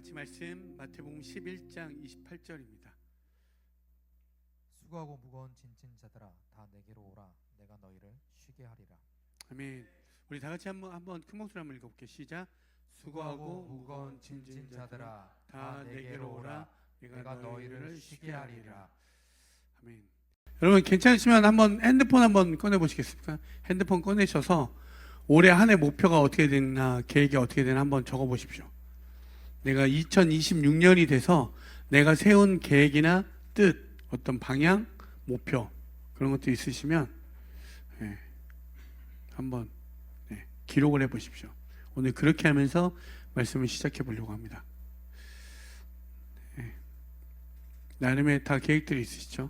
같이 말씀 마태복음 11장 28절입니다. 수고하고 무거운 짐진 자들아 다 내게로 오라 내가 너희를 쉬게 하리라. 아멘. 우리 다 같이 한번 큰 목소리 한번 읽어볼게요. 시작. 수고하고 무거운 짐진 자들아 다 내게로 오라 내가 너희를 쉬게 하리라. 아멘. 여러분 괜찮으시면 한번 핸드폰 한번 꺼내 보시겠습니까? 핸드폰 꺼내셔서 올해 한 해 목표가 어떻게 되나, 계획이 어떻게 되나 한번 적어 보십시오. 내가 2026년이 돼서 내가 세운 계획이나 뜻, 어떤 방향, 목표 그런 것도 있으시면 한번 기록을 해 보십시오. 오늘 그렇게 하면서 말씀을 시작해 보려고 합니다. 나름의 다 계획들이 있으시죠?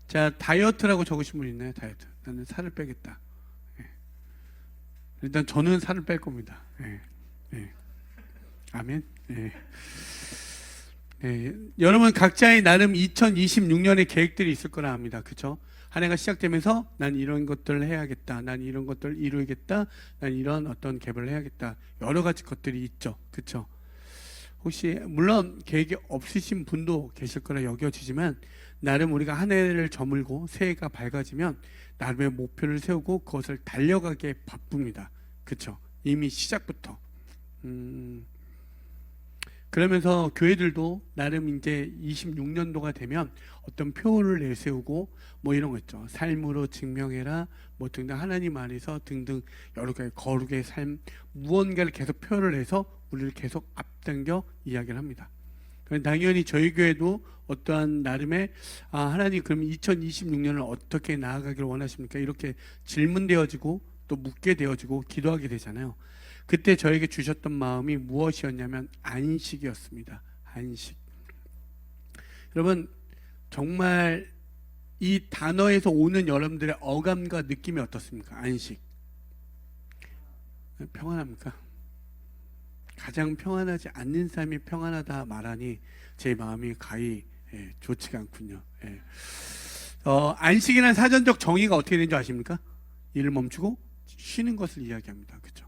자, 다이어트라고 적으신 분 있나요? 다이어트. 나는 살을 빼겠다. 일단 저는 살을 뺄 겁니다. 아멘. 여러분 각자의 나름 2026년의 계획들이 있을 거라 합니다. 그렇죠? 한 해가 시작되면서 난 이런 것들을 해야겠다. 난 이런 것들을 이루겠다. 난 이런 어떤 계획을 해야겠다. 여러 가지 것들이 있죠. 그렇죠? 혹시 물론 계획이 없으신 분도 계실 거라 여겨지지만 나름 우리가 한 해를 저물고 새해가 밝아지면 나름의 목표를 세우고 그것을 달려가기에 바쁩니다. 그렇죠? 이미 시작부터. 그러면서 교회들도 나름 이제 26년도가 되면 어떤 표를 내세우고 뭐 이런 거 있죠. 삶으로 증명해라 뭐 등등 하나님 안에서 등등 여러 가지 거룩의 삶 무언가를 계속 표를 해서 우리를 계속 앞당겨 이야기를 합니다. 당연히 저희 교회도 어떠한 나름의 하나님 그럼 2026년을 어떻게 나아가기를 원하십니까? 이렇게 질문되어지고 또 묻게 되어지고 기도하게 되잖아요. 그때 저에게 주셨던 마음이 무엇이었냐면 안식이었습니다. 안식. 여러분 정말 이 단어에서 오는 여러분들의 어감과 느낌이 어떻습니까? 안식. 평안합니까? 가장 평안하지 않는 삶이 평안하다 말하니 제 마음이 가히 좋지가 않군요. 안식이라는 사전적 정의가 어떻게 되는지 아십니까? 일을 멈추고 쉬는 것을 이야기합니다. 그렇죠?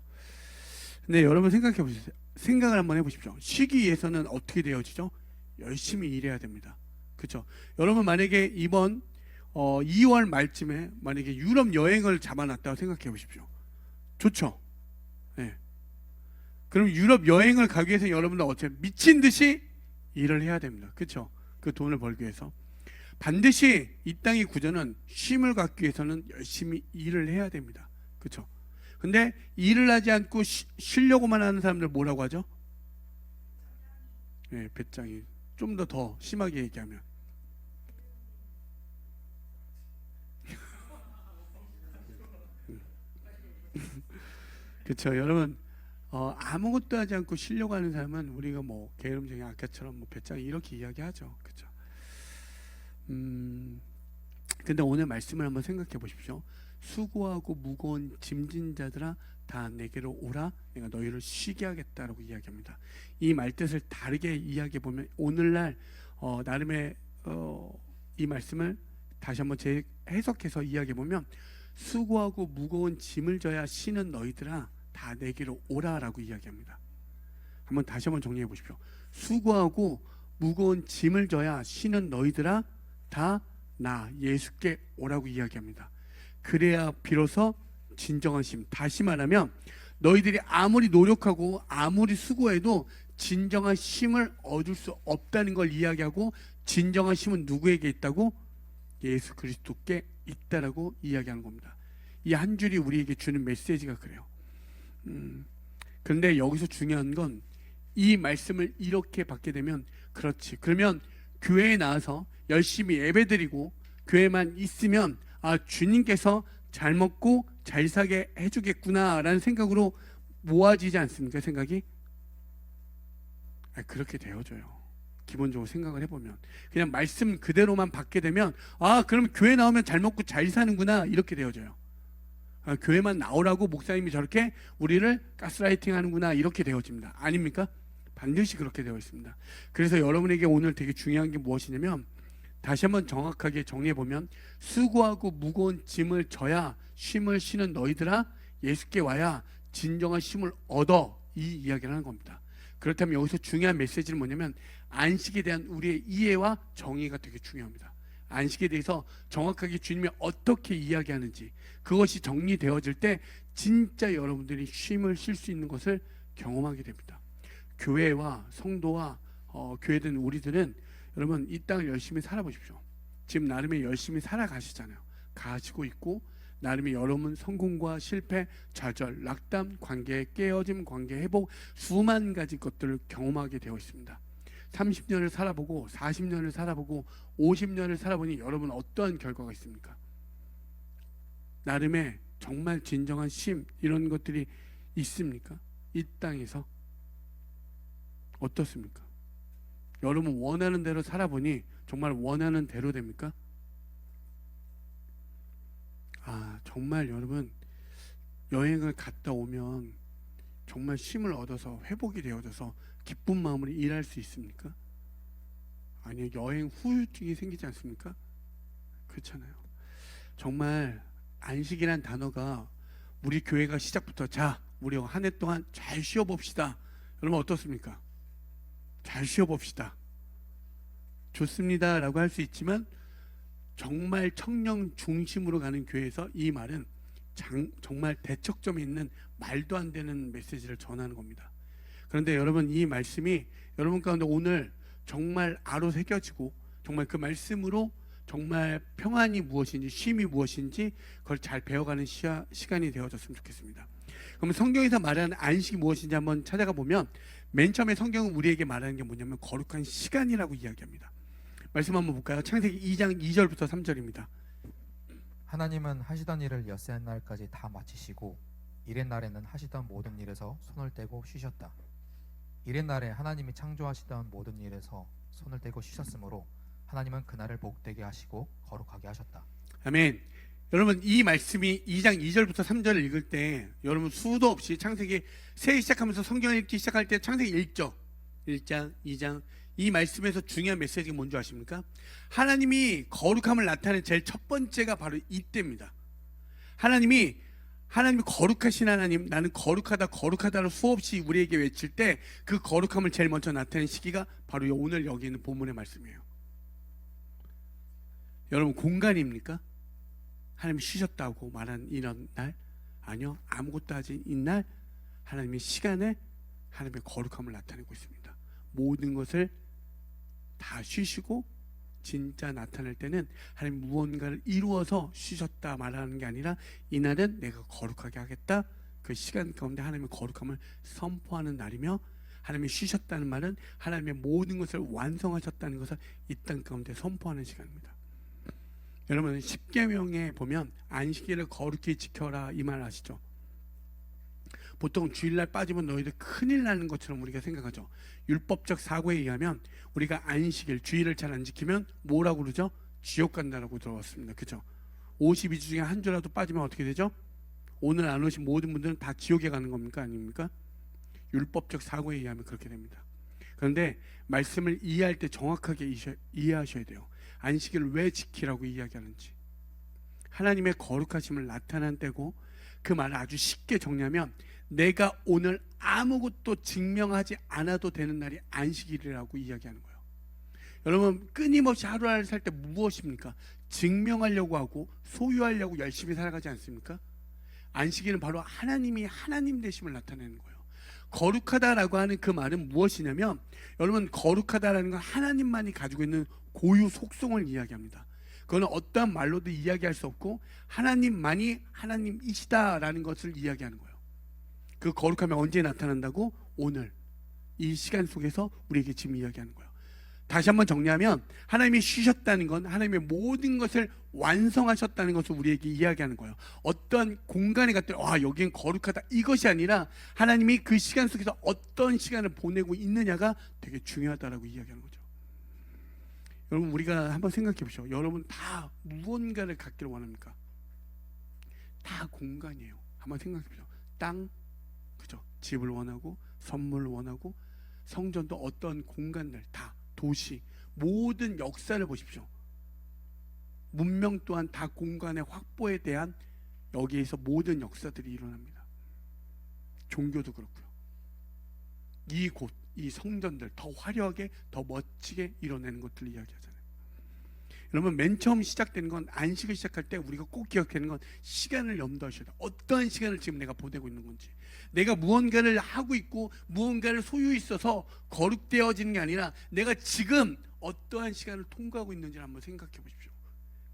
근데 여러분 생각해 보세요. 생각을 한번 해보십시오. 쉬기 위해서는 어떻게 되어지죠? 열심히 일해야 됩니다. 그렇죠? 여러분 만약에 이번 2월 말쯤에 만약에 유럽 여행을 잡아놨다고 생각해 보십시오. 좋죠? 그럼 유럽 여행을 가기 위해서 여러분들 어째 미친 듯이 일을 해야 됩니다. 그렇죠? 그 돈을 벌기 위해서 반드시 이 땅의 구조는 쉼을 갖기 위해서는 열심히 일을 해야 됩니다. 그렇죠? 근데 일을 하지 않고 쉬려고만 하는 사람들 뭐라고 하죠? 배짱이. 좀 더 심하게 얘기하면 그렇죠? 여러분 아무것도 하지 않고 쉬려고 하는 사람은 우리가 뭐 게으름쟁이 아까처럼 뭐 배짱이 이렇게 이야기하죠. 그렇죠? 근데 오늘 말씀을 한번 생각해 보십시오. 수고하고 무거운 짐진 자들아 다 내게로 오라 내가 너희를 쉬게 하겠다라고 이야기합니다. 이 말뜻을 다르게 이야기해 보면 오늘날 나름의 이 말씀을 다시 한번 재해석해서 이야기해 보면 수고하고 무거운 짐을 져야 쉬는 너희들아 다 내게로 오라라고 이야기합니다. 한번 다시 한번 정리해 보십시오. 수고하고 무거운 짐을 져야 쉬는 너희들아 다 나 예수께 오라고 이야기합니다. 그래야 비로소 진정한 쉼. 다시 말하면 너희들이 아무리 노력하고 아무리 수고해도 진정한 쉼을 얻을 수 없다는 걸 이야기하고 진정한 쉼은 누구에게 있다고? 예수 그리스도께 있다라고 이야기하는 겁니다. 이 한 줄이 우리에게 주는 메시지가 그래요. 그런데 여기서 중요한 건 이 말씀을 이렇게 받게 되면 그렇지. 그러면 교회에 나와서 열심히 예배드리고 교회만 있으면 주님께서 잘 먹고 잘 사게 해주겠구나라는 생각으로 모아지지 않습니까? 생각이? 그렇게 되어져요. 기본적으로 생각을 해보면 그냥 말씀 그대로만 받게 되면 그럼 교회 나오면 잘 먹고 잘 사는구나 이렇게 되어져요. 교회만 나오라고 목사님이 저렇게 우리를 가스라이팅 하는구나 이렇게 되어집니다. 아닙니까? 반드시 그렇게 되어 있습니다. 그래서 여러분에게 오늘 되게 중요한 게 무엇이냐면 다시 한번 정확하게 정리해보면 수고하고 무거운 짐을 져야 쉼을 쉬는 너희들아 예수께 와야 진정한 쉼을 얻어 이 이야기를 하는 겁니다. 그렇다면 여기서 중요한 메시지는 뭐냐면 안식에 대한 우리의 이해와 정의가 되게 중요합니다. 안식에 대해서 정확하게 주님이 어떻게 이야기하는지 그것이 정리되어질 때 진짜 여러분들이 쉼을 쉴 수 있는 것을 경험하게 됩니다. 교회와 성도와 교회든 우리들은 여러분 이 땅을 열심히 살아보십시오. 지금 나름의 열심히 살아가시잖아요. 가시고 있고 나름의 여러분 성공과 실패, 좌절, 낙담, 관계 깨어짐, 관계 회복 수만 가지 것들을 경험하게 되어 있습니다. 30년을 살아보고 40년을 살아보고 50년을 살아보니 여러분 어떠한 결과가 있습니까? 나름의 정말 진정한 쉼 이런 것들이 있습니까? 이 땅에서 어떻습니까? 여러분 원하는 대로 살아보니 정말 원하는 대로 됩니까? 정말 여러분 여행을 갔다 오면 정말 쉼을 얻어서 회복이 되어져서 기쁜 마음으로 일할 수 있습니까? 아니요, 여행 후유증이 생기지 않습니까? 그렇잖아요. 정말 안식이란 단어가 우리 교회가 시작부터 자 우리 한 해 동안 잘 쉬어봅시다. 여러분 어떻습니까? 잘 쉬어봅시다. 좋습니다 라고 할 수 있지만 정말 청년 중심으로 가는 교회에서 이 말은 정말 대척점에 있는 말도 안 되는 메시지를 전하는 겁니다. 그런데 여러분 이 말씀이 여러분 가운데 오늘 정말 아로 새겨지고 정말 그 말씀으로 정말 평안이 무엇인지 쉼이 무엇인지 그걸 잘 배워가는 시간이 되어졌으면 좋겠습니다. 그럼 성경에서 말하는 안식이 무엇인지 한번 찾아가 보면 맨 처음에 성경은 우리에게 말하는 게 뭐냐면 거룩한 시간이라고 이야기합니다. 말씀 한번 볼까요? 창세기 2장 2절부터 3절입니다. 하나님은 하시던 일을 엿새 날까지 다 마치시고 이렛 날에는 하시던 모든 일에서 손을 떼고 쉬셨다. 이렛 날에 하나님이 창조하시던 모든 일에서 손을 떼고 쉬셨으므로 하나님은 그날을 복되게 하시고 거룩하게 하셨다. 아멘. 여러분 이 말씀이 2장 2절부터 3절을 읽을 때 여러분 수도 없이 창세기 새해 시작하면서 성경을 읽기 시작할 때 창세기 1장, 2장 이 말씀에서 중요한 메시지가 뭔지 아십니까? 하나님이 거룩함을 나타내는 제일 첫 번째가 바로 이때입니다. 하나님이 거룩하신 하나님, 나는 거룩하다 거룩하다로 수없이 우리에게 외칠 때 그 거룩함을 제일 먼저 나타내는 시기가 바로 오늘 여기 있는 본문의 말씀이에요. 여러분 공간입니까? 하나님이 쉬셨다고 말한 이런 날? 아니요, 아무것도 하지 이날 하나님의 시간에 하나님의 거룩함을 나타내고 있습니다. 모든 것을 다 쉬시고 진짜 나타낼 때는 하나님 무언가를 이루어서 쉬셨다 말하는 게 아니라 이날은 내가 거룩하게 하겠다. 그 시간 가운데 하나님의 거룩함을 선포하는 날이며 하나님이 쉬셨다는 말은 하나님의 모든 것을 완성하셨다는 것을 이 땅 가운데 선포하는 시간입니다. 여러분 10계명에 보면 안식일을 거룩히 지켜라 이 말 아시죠? 보통 주일날 빠지면 너희들 큰일 나는 것처럼 우리가 생각하죠. 율법적 사고에 의하면 우리가 안식일 주일을 잘 안 지키면 뭐라고 그러죠? 지옥 간다라고 들어왔습니다. 그죠? 52주 중에 한 주라도 빠지면 어떻게 되죠? 오늘 안 오신 모든 분들은 다 지옥에 가는 겁니까? 아닙니까? 율법적 사고에 의하면 그렇게 됩니다. 그런데 말씀을 이해할 때 정확하게 이해하셔야 돼요. 안식일을 왜 지키라고 이야기하는지, 하나님의 거룩하심을 나타난 때고, 그 말을 아주 쉽게 정리하면 내가 오늘 아무것도 증명하지 않아도 되는 날이 안식일이라고 이야기하는 거예요. 여러분 끊임없이 하루하루 살 때 무엇입니까? 증명하려고 하고 소유하려고 열심히 살아가지 않습니까? 안식일은 바로 하나님이 하나님 되심을 나타내는 거예요. 거룩하다라고 하는 그 말은 무엇이냐면, 여러분 거룩하다라는 건 하나님만이 가지고 있는 고유 속성을 이야기합니다. 그거는 어떠한 말로도 이야기할 수 없고 하나님만이 하나님이시다라는 것을 이야기하는 거예요. 그 거룩함이 언제 나타난다고? 오늘 이 시간 속에서 우리에게 지금 이야기하는 거예요. 다시 한번 정리하면 하나님이 쉬셨다는 건 하나님의 모든 것을 완성하셨다는 것을 우리에게 이야기하는 거예요. 어떤 공간에 갔더니 여기는 거룩하다 이것이 아니라 하나님이 그 시간 속에서 어떤 시간을 보내고 있느냐가 되게 중요하다라고 이야기하는 거죠. 여러분 우리가 한번 생각해 보시죠. 여러분 다 무언가를 갖기를 원합니까? 다 공간이에요. 한번 생각해 보시죠. 땅, 그죠? 집을 원하고 선물을 원하고 성전도 어떤 공간들 다 도시 모든 역사를 보십시오. 문명 또한 다 공간의 확보에 대한 여기에서 모든 역사들이 일어납니다. 종교도 그렇고요. 이 성전들 더 화려하게 더 멋지게 이뤄내는 것들을 이야기하잖아요. 여러분 맨 처음 시작되는 건 안식을 시작할 때 우리가 꼭 기억하는 건 시간을 염두하셔야 돼요. 어떠한 시간을 지금 내가 보내고 있는 건지, 내가 무언가를 하고 있고 무언가를 소유 있어서 거룩되어지는 게 아니라 내가 지금 어떠한 시간을 통과하고 있는지를 한번 생각해 보십시오.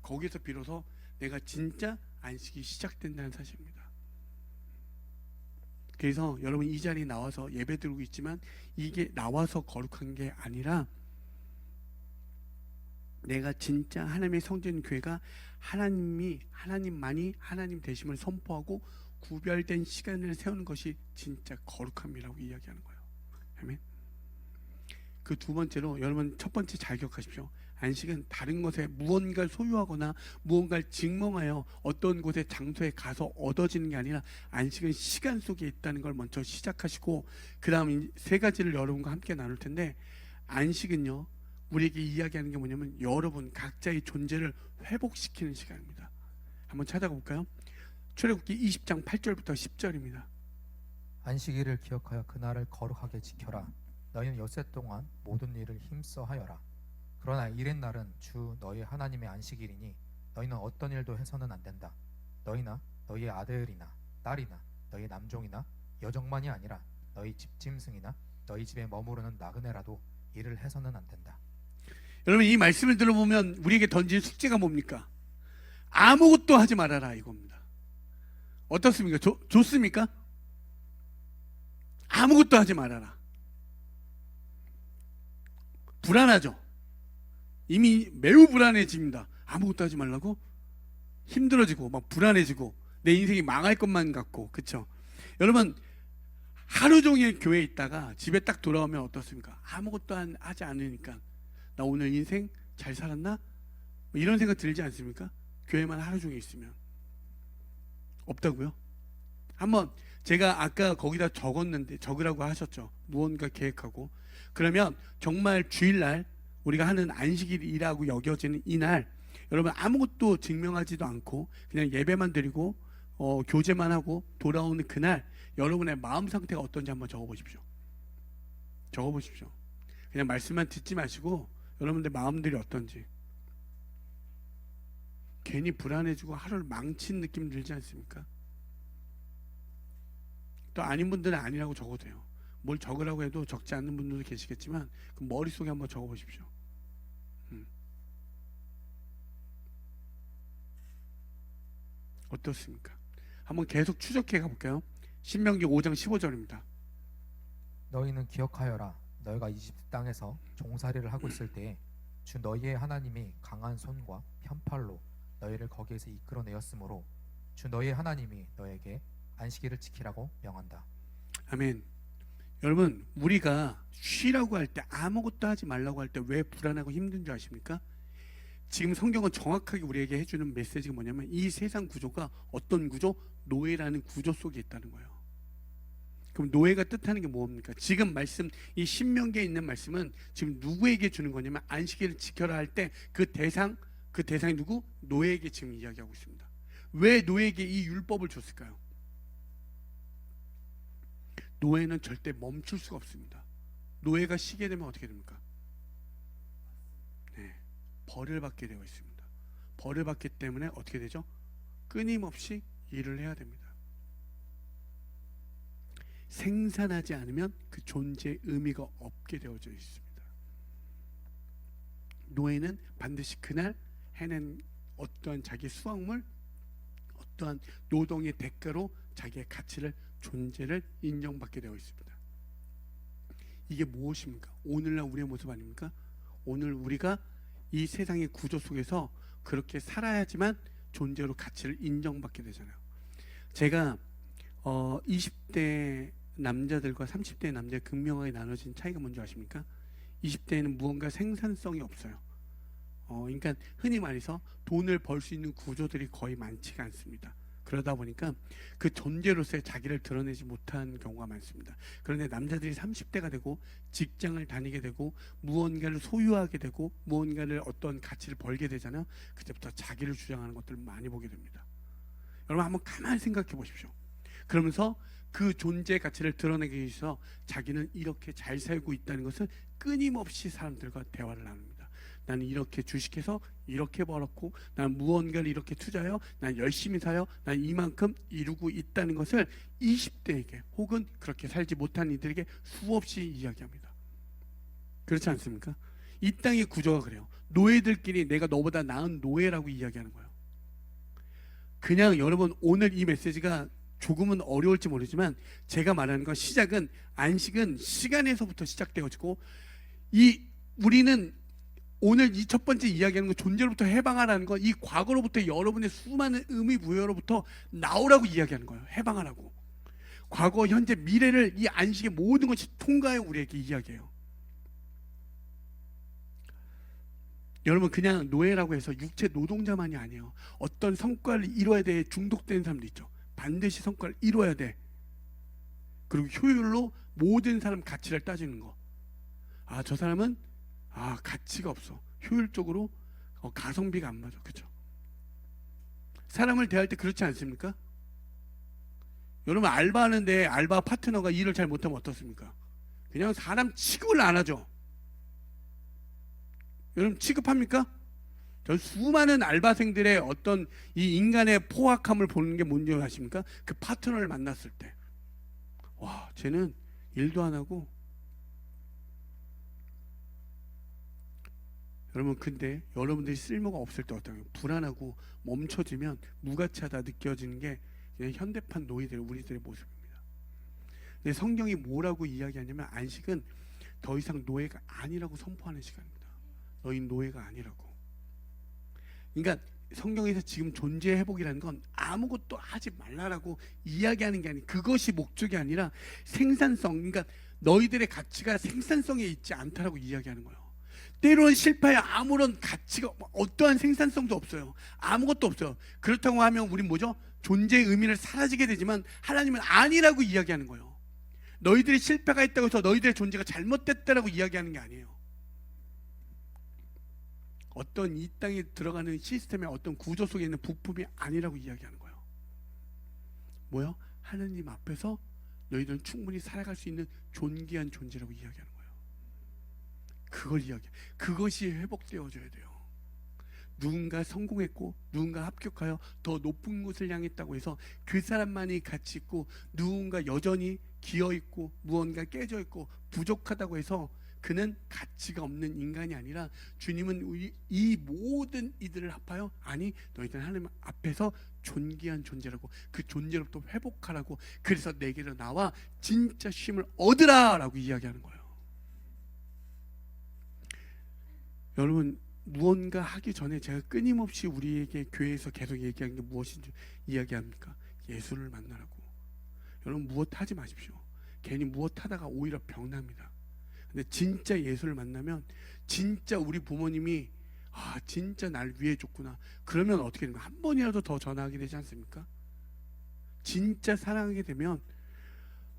거기서 비로소 내가 진짜 안식이 시작된다는 사실입니다. 그래서 여러분 이 자리에 나와서 예배 드리고 있지만 이게 나와서 거룩한 게 아니라 내가 진짜 하나님의 성전 교회가 하나님만이 하나님 되심을 선포하고 구별된 시간을 세우는 것이 진짜 거룩함이라고 이야기하는 거예요. 아멘. 그 두 번째로 여러분 첫 번째 잘 기억하십시오. 안식은 다른 것에 무언가를 소유하거나 무언가를 직몽하여 어떤 곳에 장소에 가서 얻어지는 게 아니라 안식은 시간 속에 있다는 걸 먼저 시작하시고 그 다음 세 가지를 여러분과 함께 나눌 텐데, 안식은요 우리에게 이야기하는 게 뭐냐면 여러분 각자의 존재를 회복시키는 시간입니다. 한번 찾아가 볼까요? 출애굽기 20장 8절부터 10절입니다. 안식일을 기억하여 그날을 거룩하게 지켜라. 너희는 엿새 동안 모든 일을 힘써 하여라. 그러나 이른 날은 주 너희 하나님의 안식일이니 너희는 어떤 일도 해서는 안 된다. 너희나 너희의 아들이나 딸이나 너희 남종이나 여종만이 아니라 너희 집짐승이나 너희 집에 머무르는 나그네라도 일을 해서는 안 된다. 여러분 이 말씀을 들어보면 우리에게 던진 숙제가 뭡니까? 아무것도 하지 말아라 이겁니다. 어떻습니까? 좋습니까? 아무것도 하지 말아라. 불안하죠? 이미 매우 불안해집니다. 아무것도 하지 말라고? 힘들어지고 막 불안해지고 내 인생이 망할 것만 같고, 그렇죠? 여러분 하루 종일 교회에 있다가 집에 딱 돌아오면 어떻습니까? 아무것도 하지 않으니까 나 오늘 인생 잘 살았나? 뭐 이런 생각 들지 않습니까? 교회만 하루 종일 있으면. 없다고요? 한번 제가 아까 거기다 적었는데 적으라고 하셨죠. 무언가 계획하고. 그러면 정말 주일날 우리가 하는 안식일이라고 여겨지는 이날 여러분 아무것도 증명하지도 않고 그냥 예배만 드리고 교제만 하고 돌아오는 그날 여러분의 마음 상태가 어떤지 한번 적어보십시오. 적어보십시오. 그냥 말씀만 듣지 마시고 여러분들 마음들이 어떤지. 괜히 불안해지고 하루를 망친 느낌 들지 않습니까? 또 아닌 분들은 아니라고 적어도 돼요. 뭘 적으라고 해도 적지 않는 분들도 계시겠지만 그 머릿속에 한번 적어보십시오. 어떻습니까? 한번 계속 추적해 가볼까요? 신명기 5장 15절입니다. 너희는 기억하여라. 너희가 이집트 땅에서 종살이를 하고 있을 때에 주 너희의 하나님이 강한 손과 편팔로 너희를 거기에서 이끌어내었으므로 주 너희의 하나님이 너에게 안식일을 지키라고 명한다. 아멘. 여러분 우리가 쉬라고 할 때 아무것도 하지 말라고 할 때 왜 불안하고 힘든 줄 아십니까? 지금 성경은 정확하게 우리에게 해주는 메시지가 뭐냐면 이 세상 구조가 어떤 구조? 노예라는 구조 속에 있다는 거예요. 그럼 노예가 뜻하는 게 뭡니까? 지금 말씀 이 신명기에 있는 말씀은 지금 누구에게 주는 거냐면 안식일을 지켜라 할 때 그 대상이 누구? 노예에게 지금 이야기하고 있습니다. 왜 노예에게 이 율법을 줬을까요? 노예는 절대 멈출 수가 없습니다. 노예가 쉬게 되면 어떻게 됩니까? 네, 벌을 받게 되어 있습니다. 벌을 받기 때문에 어떻게 되죠? 끊임없이 일을 해야 됩니다. 생산하지 않으면 그 존재의 의미가 없게 되어져 있습니다. 노예는 반드시 그날 해낸 어떠한 자기 수확물, 어떠한 노동의 대가로 자기의 가치를 존재를 인정받게 되어 있습니다. 이게 무엇입니까? 오늘날 우리의 모습 아닙니까? 오늘 우리가 이 세상의 구조 속에서 그렇게 살아야지만 존재로 가치를 인정받게 되잖아요. 제가 20대 남자들과 30대 남자의 극명하게 나눠진 차이가 뭔지 아십니까? 20대에는 무언가 생산성이 없어요. 그러니까 흔히 말해서 돈을 벌 수 있는 구조들이 거의 많지가 않습니다. 그러다 보니까 그 존재로서의 자기를 드러내지 못한 경우가 많습니다. 그런데 남자들이 30대가 되고 직장을 다니게 되고 무언가를 소유하게 되고 무언가를 어떤 가치를 벌게 되잖아요. 그때부터 자기를 주장하는 것들을 많이 보게 됩니다. 여러분 한번 가만히 생각해 보십시오. 그러면서 그 존재 가치를 드러내기 위해서 자기는 이렇게 잘 살고 있다는 것을 끊임없이 사람들과 대화를 나눕니다. 나는 이렇게 주식해서 이렇게 벌었고, 난 무언가를 이렇게 투자해요, 난 열심히 사요, 난 이만큼 이루고 있다는 것을 20대에게 혹은 그렇게 살지 못한 이들에게 수없이 이야기합니다. 그렇지 않습니까? 이 땅의 구조가 그래요. 노예들끼리 내가 너보다 나은 노예라고 이야기하는 거예요. 그냥 여러분, 오늘 이 메시지가 조금은 어려울지 모르지만 제가 말하는 건, 시작은, 안식은 시간에서부터 시작되어지고, 우리는 오늘 이 첫 번째 이야기하는 거, 존재로부터 해방하라는 거, 이 과거로부터 여러분의 수많은 의미 부여로부터 나오라고 이야기하는 거예요. 해방하라고. 과거, 현재, 미래를 이 안식의 모든 것이 통과해 우리에게 이야기해요. 여러분, 그냥 노예라고 해서 육체 노동자만이 아니에요. 어떤 성과를 이뤄야 돼 중독된 사람도 있죠. 반드시 성과를 이뤄야 돼. 그리고 효율로 모든 사람 가치를 따지는 거. 저 사람은 가치가 없어. 효율적으로 가성비가 안 맞아. 그렇죠? 사람을 대할 때 그렇지 않습니까? 여러분, 알바하는데 알바 파트너가 일을 잘 못하면 어떻습니까? 그냥 사람 취급을 안 하죠. 여러분, 취급합니까? 저 수많은 알바생들의 어떤 이 인간의 포악함을 보는 게 뭔지 아십니까? 그 파트너를 만났을 때, 와, 쟤는 일도 안 하고. 여러분, 근데 여러분들이 쓸모가 없을 때 어떠냐면, 불안하고 멈춰지면 무가치하다 느껴지는 게 그냥 현대판 노예들, 우리들의 모습입니다. 근데 성경이 뭐라고 이야기하냐면, 안식은 더 이상 노예가 아니라고 선포하는 시간입니다. 너희 노예가 아니라고. 그러니까 성경에서 지금 존재 회복이라는 건 아무것도 하지 말라라고 이야기하는 게 아니라, 그것이 목적이 아니라 생산성, 그러니까 너희들의 가치가 생산성에 있지 않다라고 이야기하는 거예요. 때로는 실패에 아무런 가치가, 어떠한 생산성도 없어요. 아무것도 없어요. 그렇다고 하면 우린 뭐죠? 존재의 의미를 사라지게 되지만, 하나님은 아니라고 이야기하는 거예요. 너희들이 실패가 있다고 해서 너희들의 존재가 잘못됐다라고 이야기하는 게 아니에요. 어떤 이 땅에 들어가는 시스템의 어떤 구조 속에 있는 부품이 아니라고 이야기하는 거예요. 뭐요? 하나님 앞에서 너희들은 충분히 살아갈 수 있는 존귀한 존재라고 이야기하는 거예요. 그걸 이야기해. 그것이 회복되어져야 돼요. 누군가 성공했고 누군가 합격하여 더 높은 곳을 향했다고 해서 그 사람만이 가치 있고, 누군가 여전히 기어있고 무언가 깨져있고 부족하다고 해서 그는 가치가 없는 인간이 아니라, 주님은 이 모든 이들을 합하여, 아니, 너희들은 하나님 앞에서 존귀한 존재라고, 그 존재로부터 회복하라고, 그래서 내게로 나와 진짜 쉼을 얻으라 라고 이야기하는 거예요. 여러분, 무언가 하기 전에 제가 끊임없이 우리에게 교회에서 계속 얘기하는 게 무엇인지 이야기합니까? 예수를 만나라고. 여러분, 무엇 하지 마십시오. 괜히 무엇 하다가 오히려 병납니다. 근데 진짜 예수를 만나면, 진짜 우리 부모님이 진짜 날 위해 줬구나, 그러면 어떻게 되면 한 번이라도 더 전화하게 되지 않습니까? 진짜 사랑하게 되면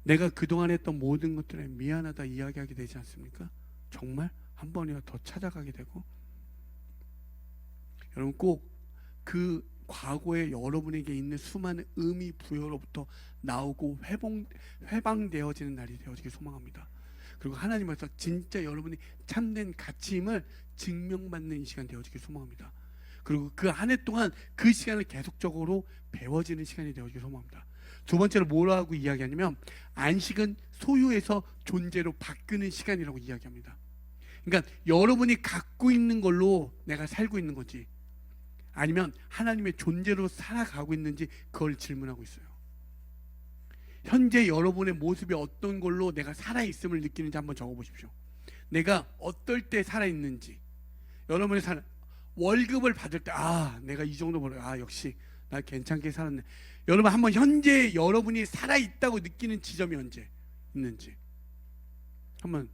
내가 그동안 했던 모든 것들에 미안하다 이야기하게 되지 않습니까? 정말 한 번이라도 더 찾아가게 되고. 여러분, 꼭 그 과거에 여러분에게 있는 수많은 의미 부여로부터 나오고 회방되어지는 날이 되어지길 소망합니다. 그리고 하나님께서 진짜 여러분이 참된 가치임을 증명받는 이 시간 되어지길 소망합니다. 그리고 그 한 해 동안 그 시간을 계속적으로 배워지는 시간이 되어지길 소망합니다. 두 번째로 뭐라고 이야기하냐면, 안식은 소유에서 존재로 바꾸는 시간이라고 이야기합니다. 그러니까 여러분이 갖고 있는 걸로 내가 살고 있는 건지, 아니면 하나님의 존재로 살아가고 있는지, 그걸 질문하고 있어요. 현재 여러분의 모습이 어떤 걸로 내가 살아있음을 느끼는지 한번 적어보십시오. 내가 어떨 때 살아있는지. 여러분의 월급을 받을 때, 내가 이 정도 벌어, 역시 나 괜찮게 살았네. 여러분, 한번 현재 여러분이 살아있다고 느끼는 지점이 언제 있는지 한번,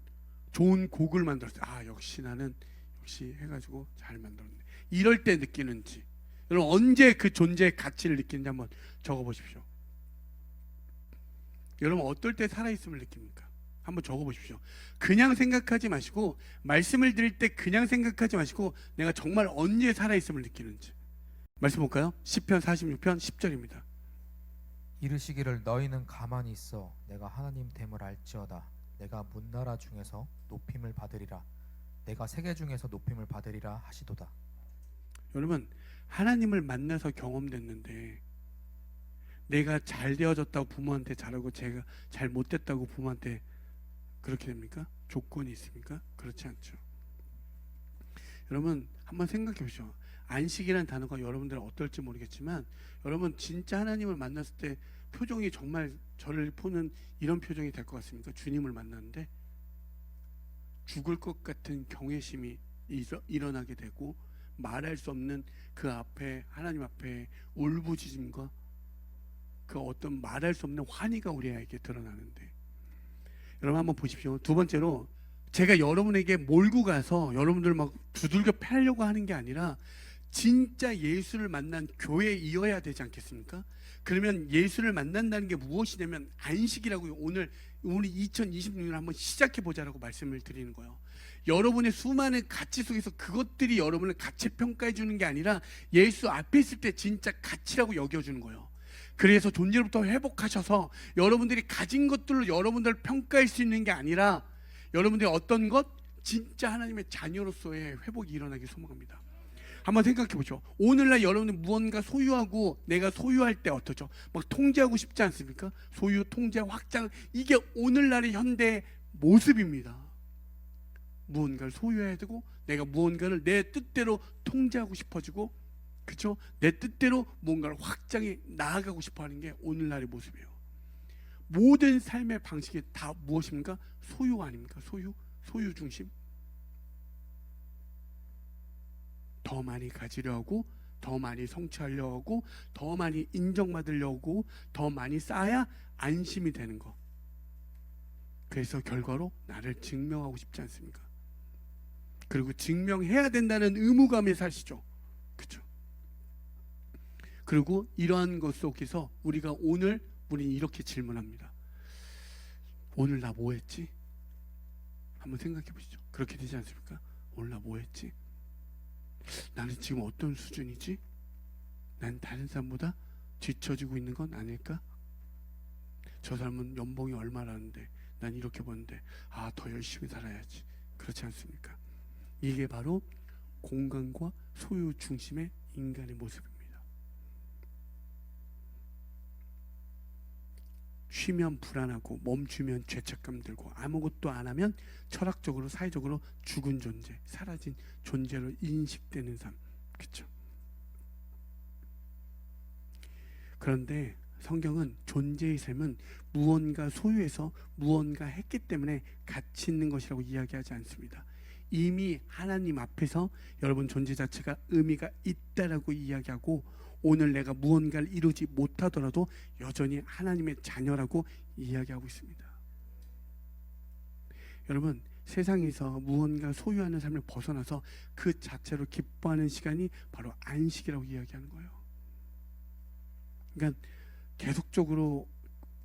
좋은 곡을 만들었어요. 역시 나는 역시 해가지고 잘 만들었네, 이럴 때 느끼는지, 여러분 언제 그 존재의 가치를 느끼는지 한번 적어보십시오. 여러분, 어떨 때 살아있음을 느낍니까? 한번 적어보십시오. 그냥 생각하지 마시고, 말씀을 드릴 때 그냥 생각하지 마시고, 내가 정말 언제 살아있음을 느끼는지. 말씀 볼까요? 시편 46편 10절입니다. 이르시기를 너희는 가만히 있어 내가 하나님 됨을 알지어다. 내가 문나라 중에서 높임을 받으리라. 내가 세계 중에서 높임을 받으리라 하시도다. 여러분, 하나님을 만나서 경험됐는데 내가 잘 되어졌다고 부모한테 잘하고 제가 잘 못됐다고 부모한테 그렇게 됩니까? 조건이 있습니까? 그렇지 않죠. 여러분 한번 생각해 보시죠. 안식이라는 단어가 여러분들은 어떨지 모르겠지만 여러분 진짜 하나님을 만났을 때 표정이 정말 저를 보는 이런 표정이 될 것 같습니까? 주님을 만났는데 죽을 것 같은 경외심이 일어나게 되고 말할 수 없는 그 앞에 하나님 앞에 울부짖음과 그 어떤 말할 수 없는 환희가 우리에게 드러나는데 여러분 한번 보십시오. 두 번째로 제가 여러분에게 몰고 가서 여러분들 막 두들겨 패려고 하는 게 아니라 진짜 예수를 만난 교회이어야 되지 않겠습니까? 그러면 예수를 만난다는 게 무엇이냐면 안식이라고 오늘 우리 2026년을 한번 시작해 보자라고 말씀을 드리는 거예요. 여러분의 수많은 가치 속에서 그것들이 여러분을 가치 평가해 주는 게 아니라 예수 앞에 있을 때 진짜 가치라고 여겨주는 거예요. 그래서 존재로부터 회복하셔서 여러분들이 가진 것들로 여러분들을 평가할 수 있는 게 아니라 여러분들이 어떤 것? 진짜 하나님의 자녀로서의 회복이 일어나길 소망합니다. 한번 생각해 보죠. 오늘날 여러분들 무언가 소유하고 내가 소유할 때 어떠죠? 막 통제하고 싶지 않습니까? 소유, 통제, 확장, 이게 오늘날의 현대의 모습입니다. 무언가를 소유해야 되고 내가 무언가를 내 뜻대로 통제하고 싶어지고, 그렇죠? 내 뜻대로 뭔가를 확장해 나아가고 싶어하는 게 오늘날의 모습이에요. 모든 삶의 방식이 다 무엇입니까? 소유 아닙니까? 소유 중심. 더 많이 가지려 하고, 더 많이 성취하려 하고, 더 많이 인정받으려고, 더 많이 쌓아야 안심이 되는 거. 그래서 결과로 나를 증명하고 싶지 않습니까? 그리고 증명해야 된다는 의무감에 사시죠. 그렇죠? 그리고 이러한 것 속에서 우리가 오늘 우리는 이렇게 질문합니다. 오늘 나 뭐 했지? 한번 생각해 보시죠. 그렇게 되지 않습니까? 오늘 나 뭐 했지? 나는 지금 어떤 수준이지? 난 다른 사람보다 뒤처지고 있는 건 아닐까? 저 사람은 연봉이 얼마라는데 난 이렇게 버는데 더 열심히 살아야지. 그렇지 않습니까? 이게 바로 공간과 소유 중심의 인간의 모습입니다. 쉬면 불안하고 멈추면 죄책감 들고 아무것도 안 하면 철학적으로 사회적으로 죽은 존재, 사라진 존재로 인식되는 삶. 그렇죠? 그런데 성경은 존재의 삶은 무언가 소유해서 무언가 했기 때문에 가치 있는 것이라고 이야기하지 않습니다. 이미 하나님 앞에서 여러분 존재 자체가 의미가 있다라고 이야기하고 오늘 내가 무언가를 이루지 못하더라도 여전히 하나님의 자녀라고 이야기하고 있습니다. 여러분 세상에서 무언가 소유하는 삶을 벗어나서 그 자체로 기뻐하는 시간이 바로 안식이라고 이야기하는 거예요. 그러니까 계속적으로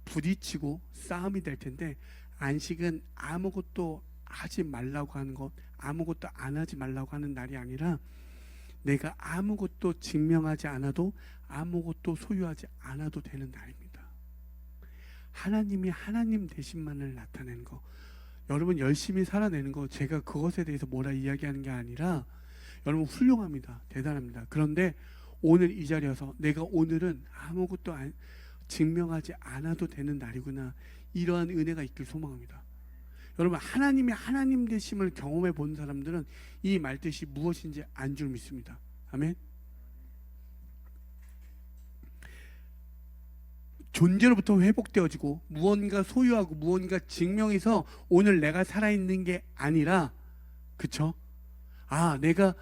부딪히고 싸움이 될 텐데 안식은 아무것도 하지 말라고 하는 것, 아무것도 안 하지 말라고 하는 날이 아니라 내가 아무것도 증명하지 않아도 아무것도 소유하지 않아도 되는 날입니다. 하나님이 하나님 되신만을 나타내는 거, 여러분 열심히 살아내는 거, 제가 그것에 대해서 뭐라 이야기하는 게 아니라 여러분 훌륭합니다. 대단합니다. 그런데 오늘 이 자리에서 내가 오늘은 아무것도 증명하지 않아도 되는 날이구나, 이러한 은혜가 있길 소망합니다. 여러분 하나님이 하나님 되심을 경험해 본 사람들은 이 말뜻이 무엇인지 안 줄 믿습니다. 아멘. 존재로부터 회복되어지고 무언가 소유하고 무언가 증명해서 오늘 내가 살아있는 게 아니라, 그쵸? 내가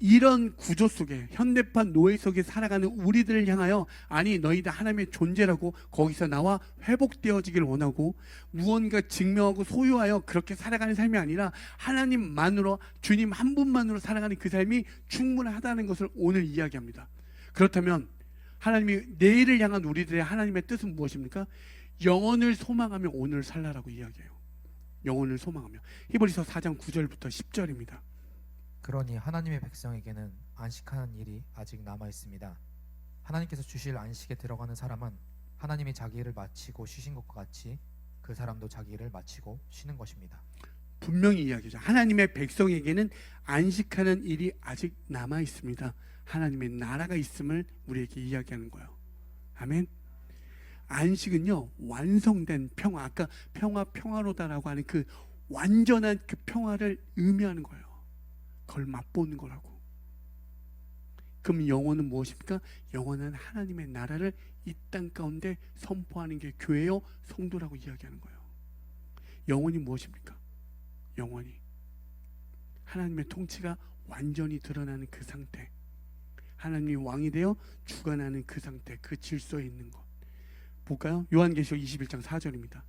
이런 구조 속에 현대판 노예 속에 살아가는 우리들을 향하여 아니 너희들 하나님의 존재라고 거기서 나와 회복되어지길 원하고 무언가 증명하고 소유하여 그렇게 살아가는 삶이 아니라 하나님만으로 주님 한 분만으로 살아가는 그 삶이 충분하다는 것을 오늘 이야기합니다. 그렇다면 하나님이 내일을 향한 우리들의 하나님의 뜻은 무엇입니까? 영혼을 소망하며 오늘 살라라고 이야기해요. 영혼을 소망하며. 히브리서 4장 9절부터 10절입니다. 그러니 하나님의 백성에게는 안식하는 일이 아직 남아 있습니다. 하나님께서 주실 안식에 들어가는 사람은 하나님이 자기 일을 마치고 쉬신 것과 같이 그 사람도 자기 일을 마치고 쉬는 것입니다. 분명히 이야기죠. 하나님의 백성에게는 안식하는 일이 아직 남아 있습니다. 하나님의 나라가 있음을 우리에게 이야기하는 거예요. 아멘. 안식은요, 완성된 평화, 아까 평화로다라고 하는 그 완전한 그 평화를 의미하는 거예요. 그걸 맛보는 거라고. 그럼 영혼은 무엇입니까? 영혼은 하나님의 나라를 이 땅 가운데 선포하는 게 교회요, 성도라고 이야기하는 거예요. 영혼이 무엇입니까? 영혼이 하나님의 통치가 완전히 드러나는 그 상태, 하나님이 왕이 되어 주관하는 그 상태, 그 질서에 있는 것 볼까요? 요한계시록 21장 4절입니다.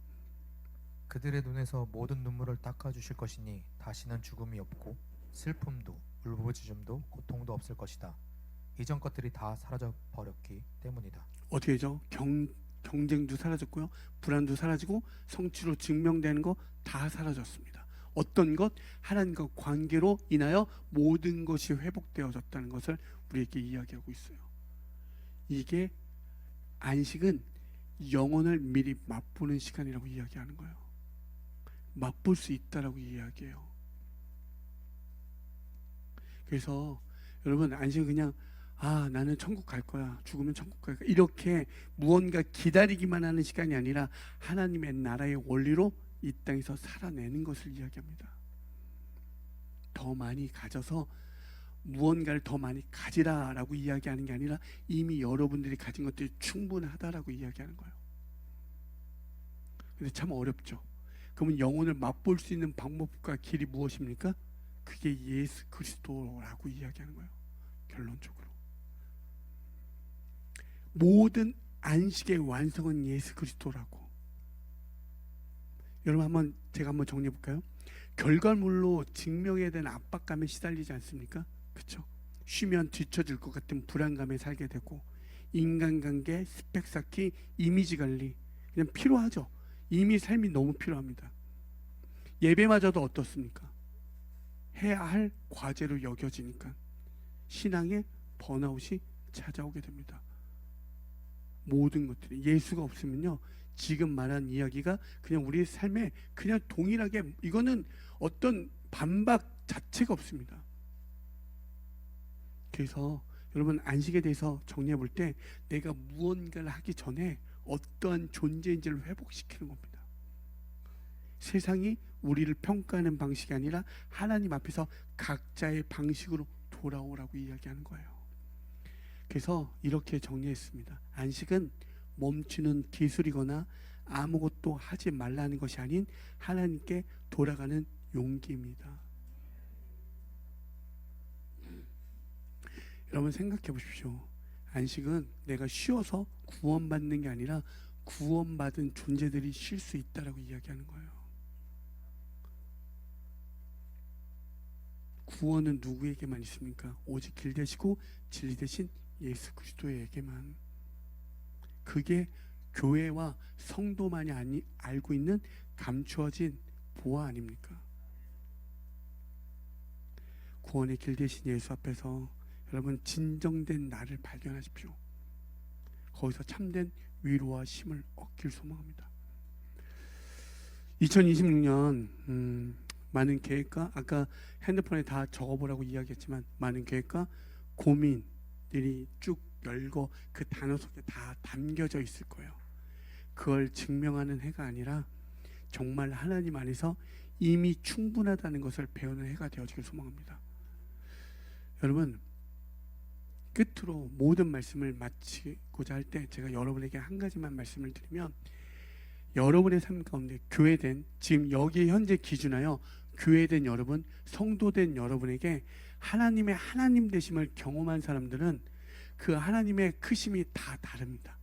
그들의 눈에서 모든 눈물을 닦아주실 것이니 다시는 죽음이 없고 슬픔도 울부짖음도 고통도 없을 것이다. 이전 것들이 다 사라져 버렸기 때문이다. 어떻게 되죠? 경쟁도 사라졌고요, 불안도 사라지고 성취로 증명되는 거 다 사라졌습니다. 어떤 것? 하나님과 관계로 인하여 모든 것이 회복되어졌다는 것을 우리에게 이야기하고 있어요. 이게 안식은 영혼을 미리 맛보는 시간이라고 이야기하는 거예요. 맛볼 수 있다라고 이야기해요. 그래서 여러분, 안식은 그냥 나는 천국 갈 거야, 죽으면 천국 갈 거야, 이렇게 무언가 기다리기만 하는 시간이 아니라 하나님의 나라의 원리로 이 땅에서 살아내는 것을 이야기합니다. 더 많이 가져서 무언가를 더 많이 가지라라고 이야기하는 게 아니라 이미 여러분들이 가진 것들이 충분하다라고 이야기하는 거예요. 근데 참 어렵죠. 그러면 영혼을 맛볼 수 있는 방법과 길이 무엇입니까? 그게 예수 그리스도라고 이야기하는 거예요. 결론적으로 모든 안식의 완성은 예수 그리스도라고. 여러분, 제가 한번 정리해 볼까요? 결과물로 증명해야 되는 압박감에 시달리지 않습니까? 그렇죠? 쉬면 뒤처질 것 같은 불안감에 살게 되고, 인간관계, 스펙 쌓기, 이미지 관리, 그냥 필요하죠. 이미 삶이 너무 필요합니다. 예배마저도 어떻습니까? 해야 할 과제로 여겨지니까 신앙의 번아웃이 찾아오게 됩니다. 모든 것들이 예수가 없으면요, 지금 말한 이야기가 그냥 우리의 삶에 그냥 동일하게, 이거는 어떤 반박 자체가 없습니다. 그래서 여러분, 안식에 대해서 정리해 볼 때 내가 무언가를 하기 전에 어떠한 존재인지를 회복시키는 겁니다. 세상이 우리를 평가하는 방식이 아니라 하나님 앞에서 각자의 방식으로 돌아오라고 이야기하는 거예요. 그래서 이렇게 정리했습니다. 안식은 멈추는 기술이거나 아무것도 하지 말라는 것이 아닌 하나님께 돌아가는 용기입니다. 여러분, 생각해 보십시오. 안식은 내가 쉬어서 구원받는 게 아니라 구원받은 존재들이 쉴 수 있다라고 이야기하는 거예요. 구원은 누구에게만 있습니까? 오직 길 되시고 진리 되신 예수 그리스도에게만. 그게 교회와 성도만이 알고 있는 감추어진 보화 아닙니까? 구원의 길 되신 예수 앞에서 여러분, 진정된 나를 발견하십시오. 거기서 참된 위로와 힘을 얻길 소망합니다. 2026년 많은 계획과, 아까 핸드폰에 다 적어보라고 이야기했지만, 많은 계획과 고민들이 쭉 열고 그 단어 속에 다 담겨져 있을 거예요. 그걸 증명하는 해가 아니라 정말 하나님 안에서 이미 충분하다는 것을 배우는 해가 되어지길 소망합니다. 여러분, 끝으로 모든 말씀을 마치고자 할 때 제가 여러분에게 한 가지만 말씀을 드리면, 여러분의 삶 가운데 교회된, 지금 여기 현재 기준하여 교회된 여러분, 성도된 여러분에게 하나님의 하나님 되심을 경험한 사람들은 그 하나님의 크심이 다 다릅니다.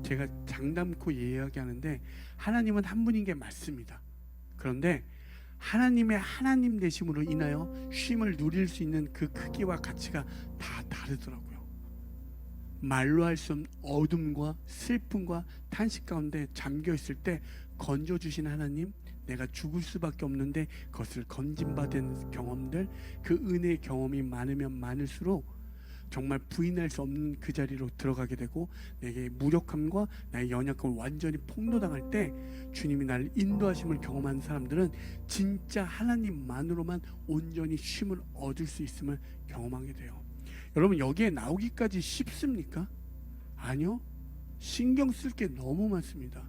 제가 장담코 이야기하는데 하나님은 한 분인 게 맞습니다. 그런데 하나님의 하나님 되심으로 인하여 쉼을 누릴 수 있는 그 크기와 가치가 다 다르더라고요. 말로 할 수 없는 어둠과 슬픔과 탄식 가운데 잠겨 있을 때 건져주신 하나님, 내가 죽을 수밖에 없는데 그것을 건짐받은 경험들, 그 은혜의 경험이 많으면 많을수록 정말 부인할 수 없는 그 자리로 들어가게 되고 내게 무력함과 나의 연약함을 완전히 폭로당할 때 주님이 나를 인도하심을 경험한 사람들은 진짜 하나님만으로만 온전히 쉼을 얻을 수 있음을 경험하게 돼요. 여러분 여기에 나오기까지 쉽습니까? 아니요. 신경 쓸 게 너무 많습니다.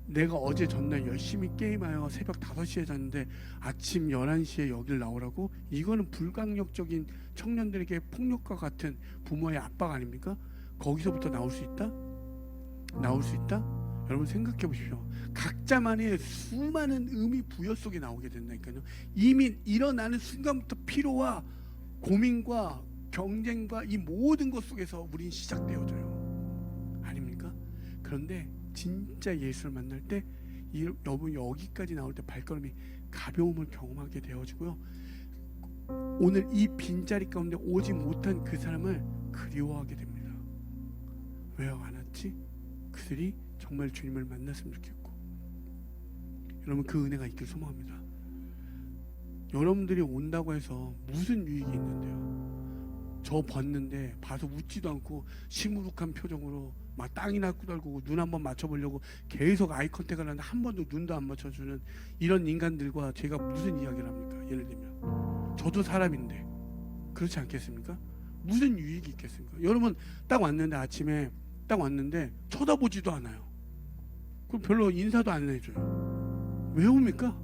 내가 어제 전날 열심히 게임하여 새벽 5시에 잤는데 아침 11시에 여길 나오라고? 이거는 불강력적인 청년들에게 폭력과 같은 부모의 압박 아닙니까? 거기서부터 나올 수 있다? 나올 수 있다? 여러분 생각해 보십시오. 각자만의 수많은 의미 부여 속에 나오게 된다니까요. 이미 일어나는 순간부터 피로와 고민과 경쟁과 이 모든 것 속에서 우린 시작되어져요. 아닙니까? 그런데 진짜 예수를 만날 때 여러분 여기까지 나올 때 발걸음이 가벼움을 경험하게 되어지고요. 오늘 이 빈자리 가운데 오지 못한 그 사람을 그리워하게 됩니다. 왜 안 왔지? 그들이 정말 주님을 만났으면 좋겠고, 여러분 그 은혜가 있길 소망합니다. 여러분들이 온다고 해서 무슨 유익이 있는데요? 저 봤는데 봐서 웃지도 않고 시무룩한 표정으로 막 땅이나 꾸달고 눈 한번 맞춰보려고 계속 아이 컨택을 하는데 한 번도 눈도 안 맞춰주는 이런 인간들과 제가 무슨 이야기를 합니까? 예를 들면 저도 사람인데 그렇지 않겠습니까? 무슨 유익이 있겠습니까? 여러분 딱 왔는데 아침에 딱 왔는데 쳐다보지도 않아요. 그럼 별로 인사도 안 해줘요. 왜 옵니까?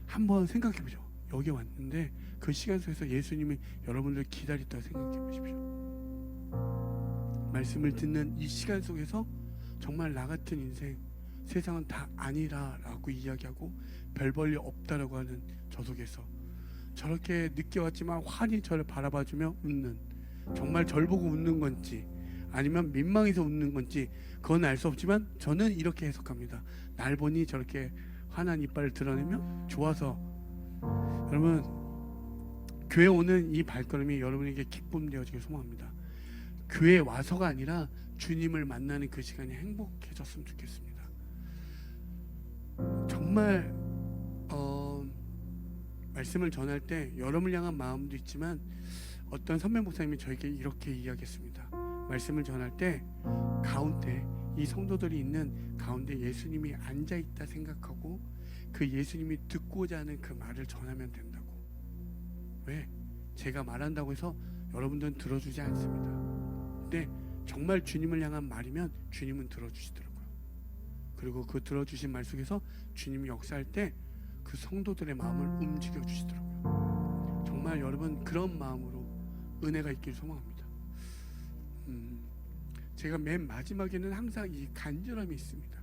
한번 생각해보죠. 여기 왔는데 그 시간 속에서 예수님이 여러분들 기다렸다 생각해 보십시오. 말씀을 듣는 이 시간 속에서 정말 나 같은 인생 세상은 다 아니라라고 이야기하고 별 볼일 없다라고 하는 저 속에서 저렇게 늦게 왔지만 환히 저를 바라봐주며 웃는, 정말 절 보고 웃는 건지 아니면 민망해서 웃는 건지 그건 알 수 없지만 저는 이렇게 해석합니다. 날 보니 저렇게 환한 이빨을 드러내며 좋아서. 여러분 교회 오는 이 발걸음이 여러분에게 기쁨 되어지길 소망합니다. 교회에 와서가 아니라 주님을 만나는 그 시간이 행복해졌으면 좋겠습니다. 정말 말씀을 전할 때 여러분을 향한 마음도 있지만 어떤 선배 목사님이 저에게 이렇게 이야기했습니다. 말씀을 전할 때 가운데 이 성도들이 있는 가운데 예수님이 앉아있다 생각하고 그 예수님이 듣고자 하는 그 말을 전하면 된다고. 왜? 제가 말한다고 해서 여러분들은 들어주지 않습니다. 근데 정말 주님을 향한 말이면 주님은 들어주시더라고요. 그리고 그 들어주신 말 속에서 주님이 역사할 때 그 성도들의 마음을 움직여 주시더라고요. 정말 여러분 그런 마음으로 은혜가 있길 소망합니다. 제가 맨 마지막에는 항상 이 간절함이 있습니다.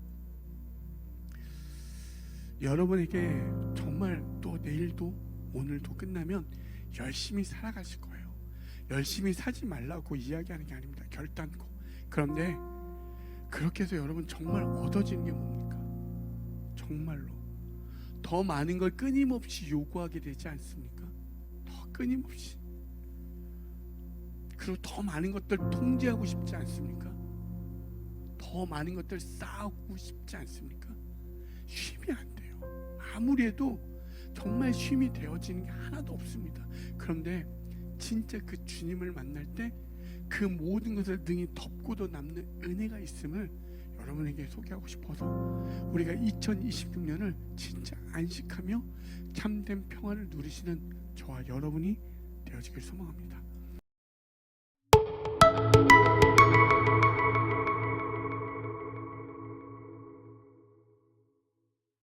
여러분에게 정말 또 내일도 오늘도 끝나면 열심히 살아가실 거예요. 열심히 사지 말라고 이야기하는 게 아닙니다. 결단코. 그런데 그렇게 해서 여러분 정말 얻어지는 게 뭡니까? 정말로 더 많은 걸 끊임없이 요구하게 되지 않습니까? 더 끊임없이. 그리고 더 많은 것들 통제하고 싶지 않습니까? 더 많은 것들 쌓고 싶지 않습니까? 쉼이 안 돼요. 아무리 해도 정말 쉼이 되어지는 게 하나도 없습니다. 그런데 진짜 그 주님을 만날 때 그 모든 것을 능히 덮고도 남는 은혜가 있음을 여러분에게 소개하고 싶어서 우리가 2026년을 진짜 안식하며 참된 평화를 누리시는 저와 여러분이 되어지길 소망합니다.